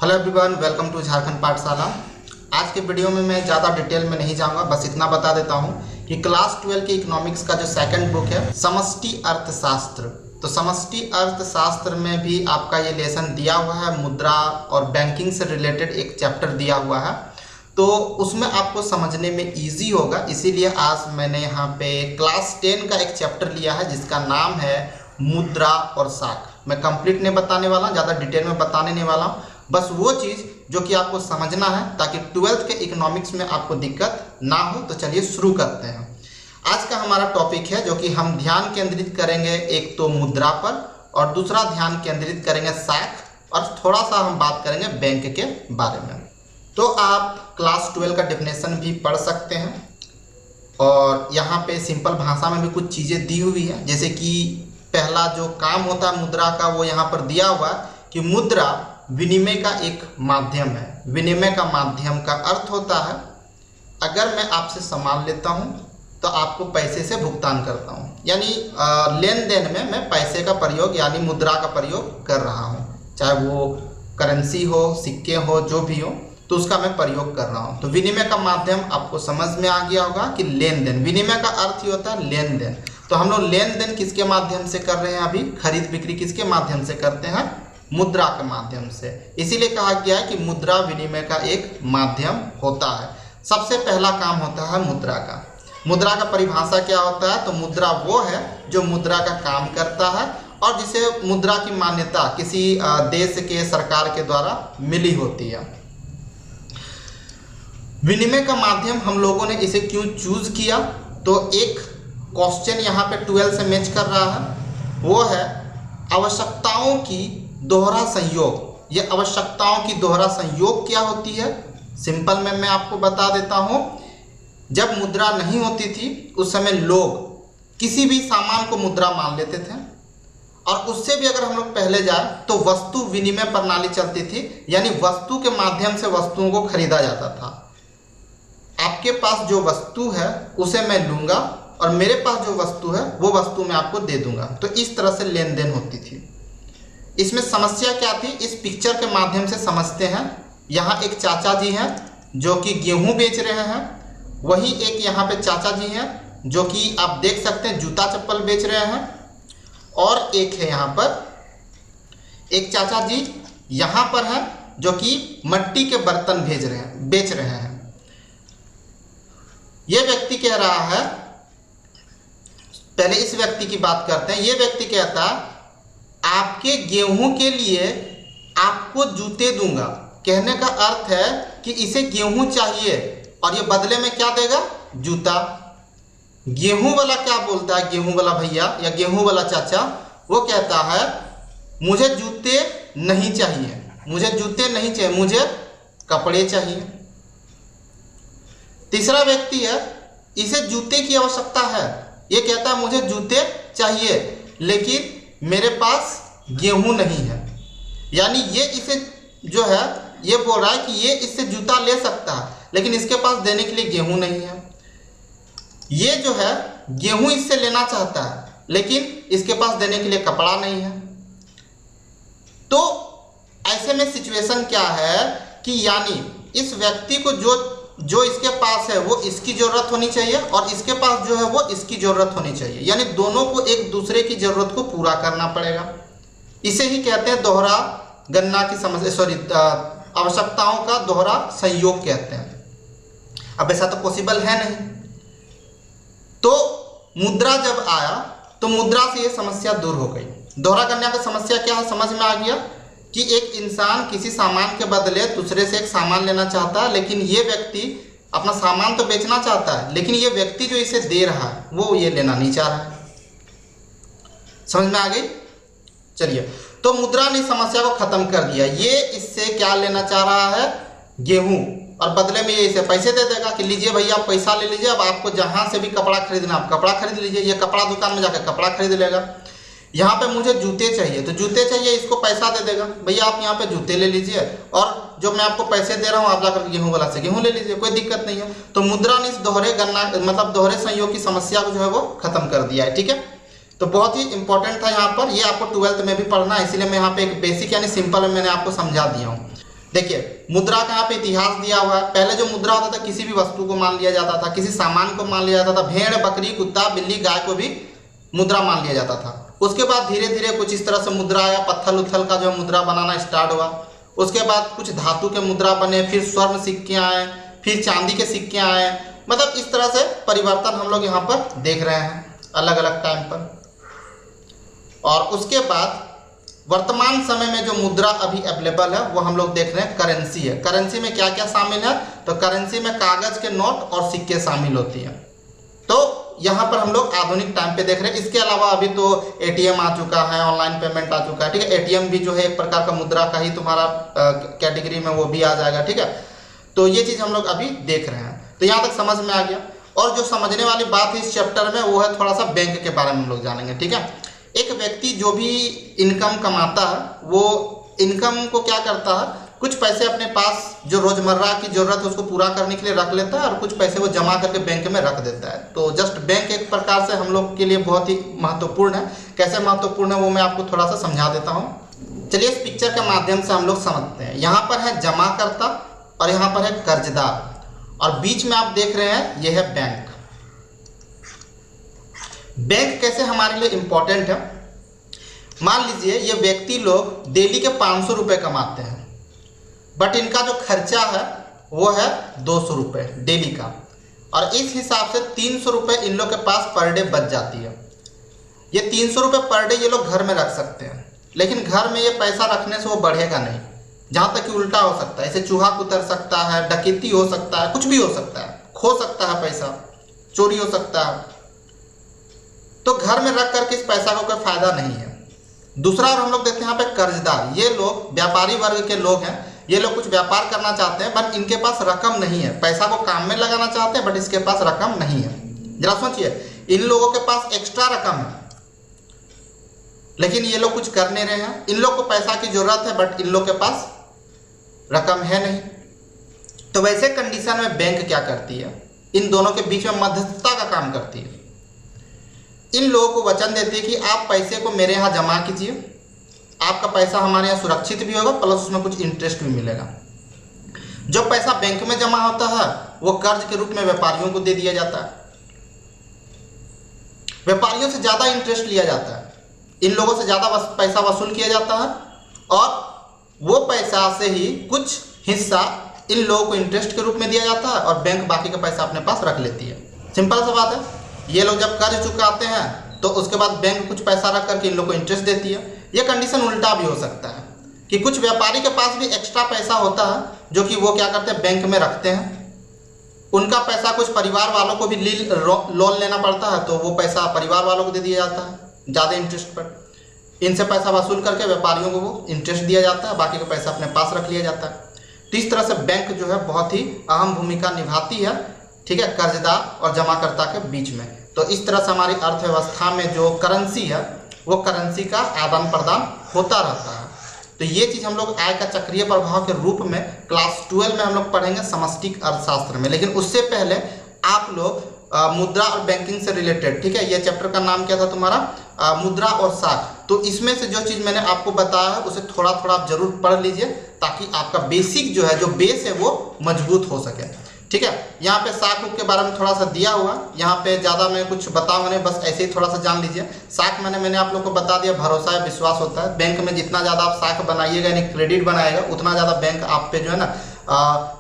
Hello everyone, welcome to Jharkhand पाठशाला। आज के वीडियो में मैं ज़्यादा डिटेल में नहीं जाऊंगा, बस इतना बता देता हूं कि क्लास 12 के इकोनॉमिक्स का जो सेकंड बुक है समष्टि अर्थशास्त्र, तो समष्टि अर्थशास्त्र में भी आपका ये लेसन दिया हुआ है। मुद्रा और बैंकिंग से रिलेटेड एक चैप्टर दिया हुआ है, तो उसमें आपको समझने में ईजी होगा। इसीलिए आज मैंने यहाँ पे क्लास 10 का एक चैप्टर लिया है जिसका नाम है मुद्रा और साख। मैं कंप्लीट नहीं बताने वाला, ज़्यादा डिटेल में बताने नहीं वाला हूँ, बस वो चीज़ जो कि आपको समझना है ताकि 12th के इकोनॉमिक्स में आपको दिक्कत ना हो। तो चलिए शुरू करते हैं। आज का हमारा टॉपिक है जो कि हम ध्यान केंद्रित करेंगे, एक तो मुद्रा पर और दूसरा ध्यान केंद्रित करेंगे साख, और थोड़ा सा हम बात करेंगे बैंक के बारे में। तो आप क्लास 12 का डेफिनेशन भी पढ़ सकते हैं और यहाँ पे सिंपल भाषा में भी कुछ चीज़ें दी हुई है। जैसे कि पहला जो काम होता है मुद्रा का, वो यहाँ पर दिया हुआ है कि मुद्रा विनिमय का एक माध्यम है। विनिमय का माध्यम का अर्थ होता है अगर मैं आपसे सामान लेता हूँ तो आपको पैसे से भुगतान करता हूँ, यानी लेन देन में मैं पैसे का प्रयोग यानी मुद्रा का प्रयोग कर रहा हूँ, चाहे वो करेंसी हो, सिक्के हो, जो भी हो, तो उसका मैं प्रयोग कर रहा हूँ। तो विनिमय का माध्यम आपको समझ में आ गया होगा कि लेन देन। विनिमय का अर्थ ही होता है लेन देन। तो हम लोग लेन देन किसके माध्यम से कर रहे हैं? अभी खरीद बिक्री किसके माध्यम से करते हैं? मुद्रा के माध्यम से। इसीलिए कहा गया है कि मुद्रा विनिमय का एक माध्यम होता है। सबसे पहला काम होता है मुद्रा का। मुद्रा का परिभाषा क्या होता है? तो मुद्रा वो है जो मुद्रा का काम करता है और जिसे मुद्रा की मान्यता किसी देश के सरकार के द्वारा मिली होती है। विनिमय का माध्यम हम लोगों ने इसे क्यों चूज किया? तो एक क्वेश्चन यहाँ पे 12 से मैच कर रहा है, वो है आवश्यकताओं की दोहरा संयोग। ये आवश्यकताओं की दोहरा संयोग क्या होती है? सिंपल में मैं आपको बता देता हूँ। जब मुद्रा नहीं होती थी उस समय लोग किसी भी सामान को मुद्रा मान लेते थे, और उससे भी अगर हम लोग पहले जाए तो वस्तु विनिमय प्रणाली चलती थी, यानी वस्तु के माध्यम से वस्तुओं को खरीदा जाता था। आपके पास जो वस्तु है उसे मैं लूँगा और मेरे पास जो वस्तु है वो वस्तु मैं आपको दे दूंगा। तो इस तरह से लेन देन होती थी। इसमें समस्या क्या थी? इस पिक्चर के माध्यम से समझते हैं। यहाँ एक चाचा जी हैं जो कि गेहूं बेच रहे हैं, वही एक यहाँ पे चाचा जी हैं जो कि आप देख सकते हैं जूता चप्पल बेच रहे हैं, और एक है यहाँ पर एक चाचा जी यहाँ पर है जो कि मट्टी के बर्तन बेच रहे हैं। ये व्यक्ति कह रहा है, पहले इस व्यक्ति की बात करते हैं। ये व्यक्ति कहता है आपके गेहूं के लिए आपको जूते दूंगा। कहने का अर्थ है कि इसे गेहूं चाहिए और ये बदले में क्या देगा? जूता। गेहूं वाला क्या बोलता है? गेहूं वाला भैया या गेहूं वाला चाचा वो कहता है मुझे जूते नहीं चाहिए, मुझे जूते नहीं चाहिए, मुझे कपड़े चाहिए। तीसरा व्यक्ति है, इसे जूते की आवश्यकता है, ये कहता है मुझे जूते चाहिए लेकिन मेरे पास गेहूं नहीं है। यानी ये इसे जो है ये बोल रहा है कि ये इससे जूता ले सकता है लेकिन इसके पास देने के लिए गेहूं नहीं है। ये जो है गेहूं इससे लेना चाहता है लेकिन इसके पास देने के लिए कपड़ा नहीं है। तो ऐसे में सिचुएशन क्या है कि यानी इस व्यक्ति को जो इसके पास है वो इसकी ज़रूरत होनी चाहिए और इसके पास जो है वो इसकी ज़रूरत होनी चाहिए, यानी दोनों को एक दूसरे की ज़रूरत को पूरा करना पड़ेगा। इसे ही कहते हैं दोहरा गन्ना की समस्या, आवश्यकताओं का दोहरा संयोग कहते हैं। अब ऐसा तो पॉसिबल है नहीं। तो मुद्रा जब आया तो मुद्रा से ये समस्या दूर हो गई। दोहरा गन्ना की समस्या क्या है? समझ में आ गया कि एक इंसान किसी सामान के बदले दूसरे से एक सामान लेना चाहता है, लेकिन ये व्यक्ति अपना सामान तो बेचना चाहता है लेकिन ये व्यक्ति जो इसे दे रहा है वो ये लेना नहीं चाह रहा है। समझ में आ गई? चलिए, तो मुद्रा ने समस्या को खत्म कर दिया। ये इससे क्या लेना चाह रहा है? गेहूं, और बदले में ये इसे पैसे दे देगा कि लीजिए भैया आप पैसा ले लीजिए, अब आपको जहां से भी कपड़ा खरीदना आप कपड़ा खरीद लीजिए। ये कपड़ा दुकान में जाकर कपड़ा खरीद लेगा। यहाँ पे मुझे जूते चाहिए तो जूते चाहिए, इसको पैसा दे देगा, भैया आप यहाँ पे जूते ले लीजिए और जो मैं आपको पैसे दे रहा हूँ आप जाकर गेहूं वाला से गेहूं ले लीजिए, कोई दिक्कत नहीं है। तो मुद्रा ने इस दोहरे गन्ना मतलब दोहरे संयोग की समस्या को जो है वो खत्म कर दिया है। ठीक है, तो बहुत ही इंपॉर्टेंट था यहाँ पर, ये आपको 12th में भी पढ़ना है, इसीलिए मैं यहाँ पे एक बेसिक यानी सिंपल में मैंने आपको समझा दिया हूँ। देखिए मुद्रा का यहाँ पे इतिहास दिया हुआ है। पहले जो मुद्रा होता था किसी भी वस्तु को मान लिया जाता था, किसी सामान को मान लिया जाता था, भेड़ बकरी कुत्ता बिल्ली गाय को भी मुद्रा मान लिया जाता था। उसके बाद धीरे धीरे कुछ इस तरह से मुद्रा आया, पत्थर उत्थल का जो मुद्रा बनाना स्टार्ट हुआ। उसके बाद कुछ धातु के मुद्रा बने, फिर स्वर्ण सिक्के आए, फिर चांदी के सिक्के आए। मतलब इस तरह से परिवर्तन हम लोग यहाँ पर देख रहे हैं अलग अलग टाइम पर। और उसके बाद वर्तमान समय में जो मुद्रा अभी अवेलेबल है वो हम लोग देख रहे हैं करेंसी है। करेंसी में क्या क्या शामिल है, तो करेंसी में कागज के नोट और सिक्के शामिल होती है। तो यहाँ पर हम लोग आधुनिक टाइम पे देख रहे हैं। इसके अलावा अभी तो एटीएम आ चुका है, ऑनलाइन पेमेंट आ चुका है, ठीक है। एटीएम भी जो है एक प्रकार का मुद्रा का ही तुम्हारा कैटेगरी में वो भी आ जाएगा, ठीक है। तो ये चीज़ हम लोग अभी देख रहे हैं। तो यहाँ तक समझ में आ गया। और जो समझने वाली बात है इस चैप्टर में वो है थोड़ा सा बैंक के बारे में हम लोग जानेंगे, ठीक है। एक व्यक्ति जो भी इनकम कमाता है वो इनकम को क्या करता है, कुछ पैसे अपने पास जो रोजमर्रा की जरूरत है उसको पूरा करने के लिए रख लेता है और कुछ पैसे वो जमा करके बैंक में रख देता है। तो जस्ट बैंक एक प्रकार से हम लोग के लिए बहुत ही महत्वपूर्ण है। कैसे महत्वपूर्ण है वो मैं आपको थोड़ा सा समझा देता हूँ। चलिए इस पिक्चर के माध्यम से हम लोग समझते हैं। यहाँ पर है जमाकर्ता और यहाँ पर है कर्जदार और बीच में आप देख रहे हैं ये है बैंक। बैंक कैसे हमारे लिए इंपॉर्टेंट है, मान लीजिए ये व्यक्ति लोग डेली के 500 रुपये कमाते हैं, बट इनका जो खर्चा है वो है 200 रुपये डेली का। और इस हिसाब से 300 रुपये इन लोग के पास पर डे बच जाती है। ये 300 रुपये पर डे ये लोग घर में रख सकते हैं, लेकिन घर में ये पैसा रखने से वो बढ़ेगा नहीं। जहाँ तक कि उल्टा हो सकता है, ऐसे चूहा कुतर सकता है, डकैती हो सकता है, कुछ भी हो सकता है, खो सकता है पैसा, चोरी हो सकता है। तो घर में रख करके इस पैसा का कोई फायदा नहीं है। दूसरा और हम लोग देखते हैं यहाँ पे कर्जदार। ये लोग व्यापारी वर्ग के लोग हैं। ये लोग कुछ व्यापार करना चाहते हैं बट इनके पास रकम नहीं है, पैसा को काम में लगाना चाहते हैं बट इसके पास रकम नहीं है। जरा सोचिए, इन लोगों के पास एक्स्ट्रा रकम है लेकिन ये लोग कुछ कर नहीं रहे हैं। इन लोग को पैसा की जरूरत है बट इन लोग के पास रकम है नहीं। तो वैसे कंडीशन में बैंक क्या करती है, इन दोनों के बीच में मध्यस्थता का काम करती है। इन लोगों को वचन देती है कि आप पैसे को मेरे यहाँ जमा कीजिए, आपका पैसा हमारे यहाँ सुरक्षित भी होगा प्लस उसमें कुछ इंटरेस्ट भी मिलेगा। जो पैसा बैंक में जमा होता है वो कर्ज के रूप में व्यापारियों को दे दिया जाता है। व्यापारियों से ज़्यादा इंटरेस्ट लिया जाता है, इन लोगों से ज़्यादा पैसा वसूल किया जाता है और वो पैसा से ही कुछ हिस्सा इन लोगों को इंटरेस्ट के रूप में दिया जाता है और बैंक बाकी का पैसा अपने पास रख लेती है। सिंपल सा बात है। ये लोग जब कर्ज चुकाते हैं तो उसके बाद बैंक कुछ पैसा रख करके इन लोग को इंटरेस्ट देती है। ये कंडीशन उल्टा भी हो सकता है कि कुछ व्यापारी के पास भी एक्स्ट्रा पैसा होता है जो कि वो क्या करते हैं बैंक में रखते हैं। उनका पैसा कुछ परिवार वालों को भी लोन लेना पड़ता है तो वो पैसा परिवार वालों को दे दिया जाता है ज़्यादा इंटरेस्ट पर। इनसे पैसा वसूल करके व्यापारियों को वो इंटरेस्ट दिया जाता है, बाकी का पैसा अपने पास रख लिया जाता है। तो इस तरह से बैंक जो है बहुत ही अहम भूमिका निभाती है, ठीक है, कर्जदार और जमाकर्ता के बीच में। तो इस तरह से हमारी अर्थव्यवस्था में जो करेंसी है वो करेंसी का आदान प्रदान होता रहता है। तो ये चीज़ हम लोग आय का चक्रीय प्रभाव के रूप में क्लास 12 में हम लोग पढ़ेंगे समष्टिक अर्थशास्त्र में। लेकिन उससे पहले आप लोग मुद्रा और बैंकिंग से रिलेटेड, ठीक है, ये चैप्टर का नाम क्या था तुम्हारा, मुद्रा और साख। तो इसमें से जो चीज़ मैंने आपको बताया है उसे थोड़ा थोड़ा आप जरूर पढ़ लीजिए ताकि आपका बेसिक जो है, जो बेस है वो मजबूत हो सके, ठीक है। यहाँ पे साख के बारे में थोड़ा सा दिया हुआ, यहाँ पे ज़्यादा मैं कुछ बताऊँ नहीं, बस ऐसे ही थोड़ा सा जान लीजिए। साख मैंने आप लोग को बता दिया, भरोसा है, विश्वास होता है। बैंक में जितना ज़्यादा आप साख बनाइएगा यानी क्रेडिट बनाएगा उतना ज़्यादा बैंक आप पे जो है ना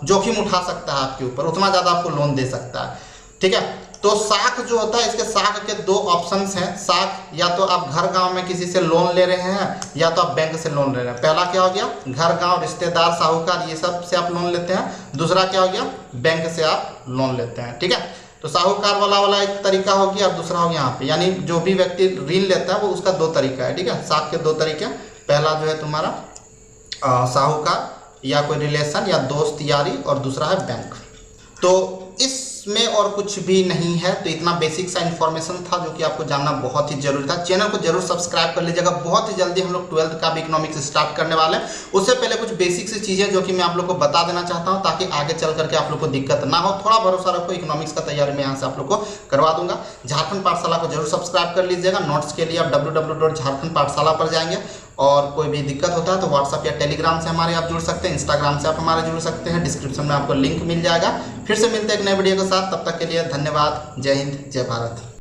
जोखिम उठा सकता है आपके ऊपर, उतना ज़्यादा आपको लोन दे सकता है, ठीक है। तो साख जो होता है, इसके साख के दो ऑप्शंस हैं। साख या तो आप घर गांव में किसी से लोन ले रहे हैं या तो आप बैंक से लोन ले रहे हैं। पहला क्या हो गया, घर गांव रिश्तेदार साहूकार ये सब से आप लोन लेते हैं। दूसरा क्या हो गया, बैंक से आप लोन लेते हैं, ठीक है। तो साहूकार वाला एक तरीका हो गया और दूसरा हो गया यहाँ पे, यानी जो भी व्यक्ति ऋण लेता है वो उसका दो तरीका है, ठीक है। साख के दो तरीके, पहला जो है तुम्हारा साहूकार या कोई रिलेशन या दोस्त यारी और दूसरा है बैंक। तो इसमें और कुछ भी नहीं है। तो इतना बेसिक सा इन्फॉर्मेशन था जो कि आपको जानना बहुत ही जरूरी था। चैनल को जरूर सब्सक्राइब कर लीजिएगा। बहुत ही जल्दी हम लोग 12th का भी इकोनॉमिक्स स्टार्ट करने वाले हैं। उससे पहले कुछ बेसिक सी चीज़ें जो कि मैं आप लोग को बता देना चाहता हूं ताकि आगे चल करके आप लोग को दिक्कत ना हो। थोड़ा भरोसा रखो, इकोनॉमिक्स का तैयारी मैं यहाँ से आप लोग को करवा दूंगा। झारखंड पाठशाला को जरूर सब्सक्राइब कर लीजिएगा। नोट्स के लिए आप www.jharkhandpathshala पर जाएंगे और कोई भी दिक्कत होता है तो व्हाट्सअप या टेलीग्राम से हमारे आप जुड़ सकते हैं, इंस्टाग्राम से आप हमारे जुड़ सकते हैं, डिस्क्रिप्शन में आपको लिंक मिल जाएगा। फिर से मिलते हैं एक नए वीडियो के साथ, तब तक के लिए धन्यवाद। जय हिंद, जय भारत।